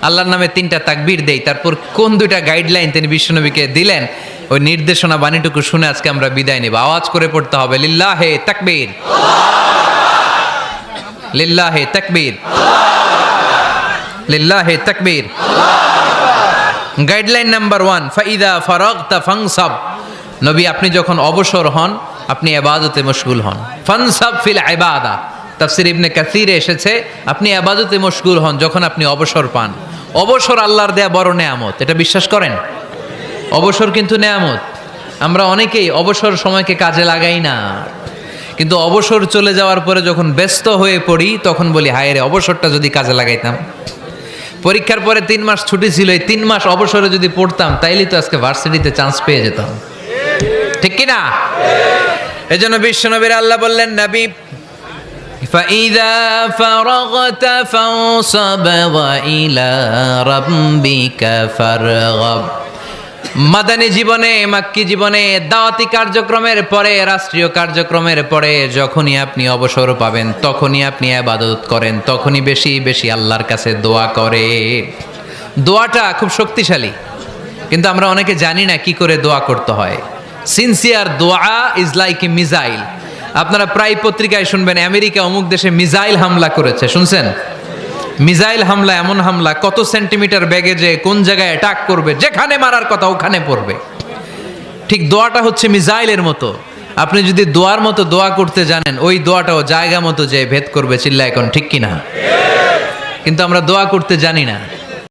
আল্লাহর নামে 3টা তাকবীর দেই, তারপর কোন 2টা গাইডলাইন তিনি বিশ্বনবীকে দিলেন, ওই নির্দেশনা বাণীটুকু শুনে আজকে আমরা বিদায় নেব। আওয়াজ করে পড়তে হবে লিল্লাহে তাকবীর, লিল্লাহে তাকবীর, লিল্লাহে তাকবীর। গাইডলাইন নাম্বার 1, ফাইদা ফারাগতা ফানসাব। নবী আপনি যখন অবসর হন আপনি ইবাদতে মশগুল হন। ফানসাব ফিল ইবাদা, তাফসীর ইবনে কাসিরে এসেছে আপনি ইবাদতে মশগুল হন যখন আপনি অবসর পান। অবসর আল্লাহর দেয়া বড় নেয়ামত, এটা বিশ্বাস করেন? অবসর কিন্তু নেয়ামত। আমরা অনেকেই অবসর সময়কে কাজে লাগাই না, কিন্তু অবসর চলে যাওয়ার পরে যখন ব্যস্ত হয়ে পড়ি তখন বলি হায় রে, অবসরটা যদি কাজে লাগাইতাম। পরীক্ষার পরে 3 মাস ছুটি ছিল, এই 3 মাস অবসরে যদি পড়তাম তাইলেই তো আজকে ভার্সিটিতে চান্স পেয়ে যেতাম, ঠিক কি না? এজন্য বিশ্বনবীর আল্লাহ বললেন, নবী ফাইদা ফারাগতা ফানসাব ওয়া ইলা রাব্বিকা ফারগাব। মাদানী জীবনে, মাক্কি জীবনে, দাওয়াতি কার্যক্রমের পরে, রাষ্ট্রীয় কার্যক্রমের পরে যখনই আপনি অবসর পাবেন তখনই আপনি ইবাদত করেন, তখনই বেশি বেশি আল্লাহর কাছে দোয়া করে। দোয়াটা খুব শক্তিশালী, কিন্তু আমরা অনেকে জানি না কি করে দোয়া করতে হয়। সিনসিয়ার দোয়া ইজ লাইক এ মিসাইল। আপনারা প্রায় পত্রিকায় শুনবেন আমেরিকা অমুক দেশে মিসাইল হামলা করেছে, শুনছেন? মিসাইল হামলা এমন হামলা, কত সেন্টিমিটার বেগে যে কোন জায়গায় অ্যাটাক করবে, যেখানে মারার কথা ওখানে পড়বে। ঠিক দোয়াটা হচ্ছে মিসাইলের মতো। আপনি যদি দোয়ার মতো দোয়া করতে জানেন, ওই দোয়াটাও জায়গা মতো যে ভেদ করবে। চিল্লা এখন ঠিক কিনা? কিন্তু আমরা দোয়া করতে জানি না।